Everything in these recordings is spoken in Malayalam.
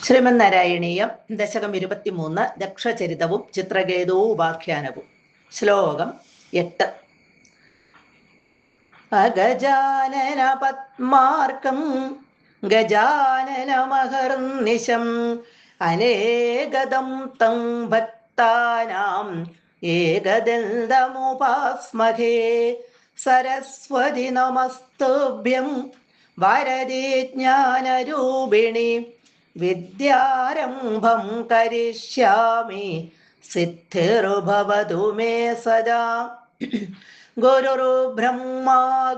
ശ്രീമന്നാരായണീയം ദശകം 23 ദക്ഷചരിതവും ചിത്രകേതു ഉപാഖ്യാനവും. ശ്ലോകം 8. അഗജാനന പത്മാർക്കം ഗജാനനമഹർനിശം അനേകദം തം ഭക്താനാം ഏകദന്തമുപാസ്മഹേ. സരസ്വതി നമസ്തുഭ്യം വരദേ ജ്ഞാനരൂപിണി വിദ്യാരംഭം കരിഷ്യാമി സിദ്ധിർഭവതു മേ സദാ. ഗുരുരു ബ്രഹ്മ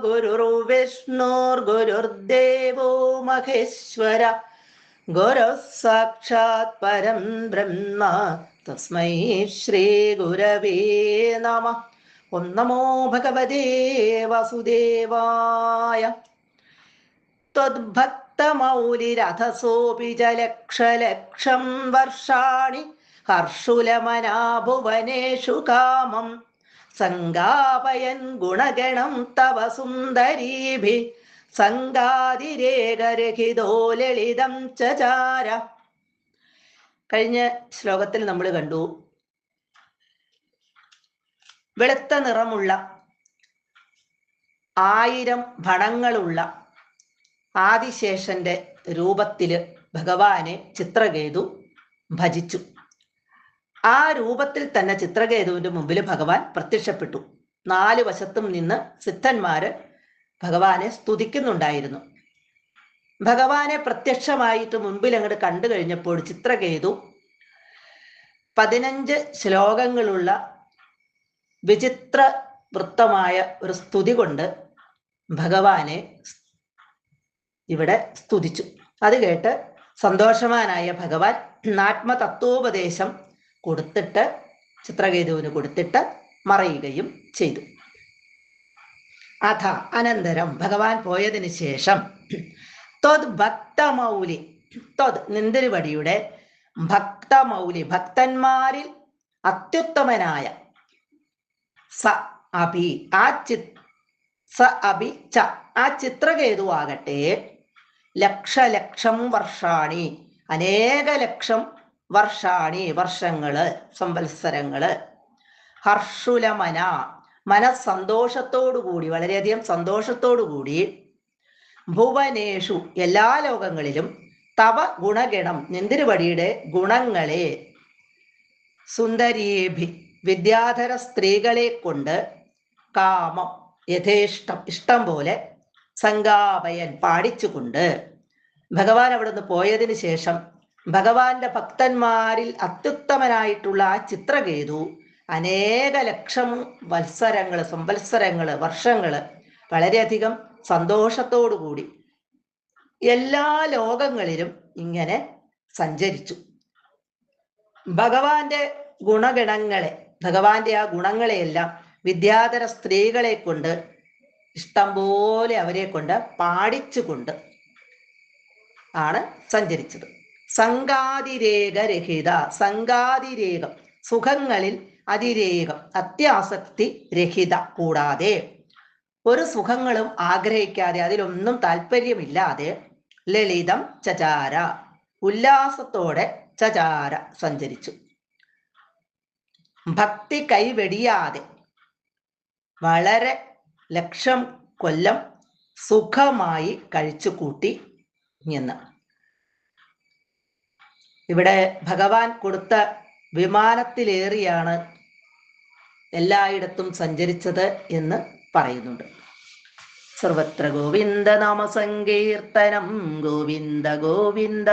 ഗുരുരു വിഷ്ണുർഗുരുർദേവോ മഹേശ്വര ഗുരു സാക്ഷാത് പരം ബ്രഹ്മ തസ്മൈ ശ്രീ ഗുരവേ നമഃ. ഓം നമോ ഭഗവതേ വാസുദേവായ. ത്വദ്ഭക്തമൗലിരഥസോപി ച ലക്ഷലക്ഷം വർഷാണി ഹർഷുലമനാ ഭുവനേഷു കാമം സംഗാപയൻ ഗുണഗണം തവ സുന്ദരീഭി സംഗാതിരേകരഹിതോ ലളിതം ചചാര. കഴിഞ്ഞ ശ്ലോകത്തിൽ നമ്മൾ കണ്ടു, വെളുത്ത നിറമുള്ള 1000 ഭണങ്ങളുള്ള ആദിശേഷന്റെ രൂപത്തില് ഭഗവാനെ ചിത്രകേതു ഭജിച്ചു. ആ രൂപത്തിൽ തന്നെ ചിത്രകേതുവിന്റെ മുമ്പിൽ ഭഗവാൻ പ്രത്യക്ഷപ്പെട്ടു. 4 വശത്തും നിന്ന് സിദ്ധന്മാര് ഭഗവാനെ സ്തുതിക്കുന്നുണ്ടായിരുന്നു. ഭഗവാനെ പ്രത്യക്ഷമായിട്ട് മുൻപിൽ അങ്ങോട്ട് കണ്ടു കഴിഞ്ഞപ്പോൾ ചിത്രകേതു 15 ശ്ലോകങ്ങളുള്ള വിചിത്ര വൃത്തമായ ഒരു സ്തുതി കൊണ്ട് ഭഗവാനെ ഇവിടെ സ്തുതിച്ചു. അത് കേട്ട് സന്തോഷവാനായ ഭഗവാൻ ആത്മതത്വോപദേശം കൊടുത്തിട്ട് ചിത്രകേതുവിന് കൊടുത്തിട്ട് മറയുകയും ചെയ്തു. അഥ അനന്തരം ഭഗവാൻ പോയതിനു ശേഷം ത്വദ് ഭക്തമൗലി, ത്വദ് നിന്തിരുവടിയുടെ ഭക്തമൗലി ഭക്തന്മാരിൽ അത്യുത്തമനായ സ അഭി ആ ചിത്രകേതുവാകട്ടെ ലക്ഷലക്ഷം വർഷാണി അനേക ലക്ഷം വർഷാണി വർഷങ്ങള് സംവത്സരങ്ങള് ഹർഷുലമന മനസ്സന്തോഷത്തോടുകൂടി വളരെയധികം സന്തോഷത്തോടുകൂടി ഭുവനേഷു എല്ലാ ലോകങ്ങളിലും തവ ഗുണഗണം നിന്തിരുവടിയുടെ ഗുണങ്ങളെ സുന്ദരീഭി വിദ്യാധര സ്ത്രീകളെ കൊണ്ട് കാമം യഥേഷ്ടം ഇഷ്ടം പോലെ സംഗാപയൻ പാടിച്ചുകൊണ്ട് ഭഗവാൻ അവിടുന്ന് പോയതിനു ശേഷം ഭഗവാന്റെ ഭക്തന്മാരിൽ അത്യുത്തമനായിട്ടുള്ള ആ ചിത്രകേതു അനേക ലക്ഷം സംവത്സരങ്ങള് വർഷങ്ങള് വളരെയധികം സന്തോഷത്തോടുകൂടി എല്ലാ ലോകങ്ങളിലും ഇങ്ങനെ സഞ്ചരിച്ചു. ഭഗവാന്റെ ഗുണഗണങ്ങളെ ഭഗവാന്റെ ആ ഗുണങ്ങളെയെല്ലാം വിദ്യാധര സ്ത്രീകളെ കൊണ്ട് ഇഷ്ടം പോലെ അവരെ കൊണ്ട് പാടിച്ചുകൊണ്ട് ആണ് സഞ്ചരിച്ചത്. സംഗാതിരേകരഹിത, സംഗാതിരേകം സുഖങ്ങളിൽ അതിരേകം അത്യാസക്തി രഹിത, കൂടാതെ ഒരു സുഖങ്ങളും ആഗ്രഹിക്കാതെ അതിലൊന്നും താല്പര്യമില്ലാതെ ലളിതം ചചാര ഉല്ലാസത്തോടെ ചചാര സഞ്ചരിച്ചു. ഭക്തി കൈവെടിയാതെ വളരെ ലക്ഷം കൊല്ലം സുഖമായി കഴിച്ചു കൂട്ടി എന്ന്. ഇവിടെ ഭഗവാൻ കൊടുത്ത വിമാനത്തിലേറിയാണ് എല്ലായിടത്തും സഞ്ചരിച്ചത് എന്ന് പറയുന്നുണ്ട്. സർവത്ര ഗോവിന്ദ നാമ സങ്കീർത്തനം ഗോവിന്ദ ഗോവിന്ദ.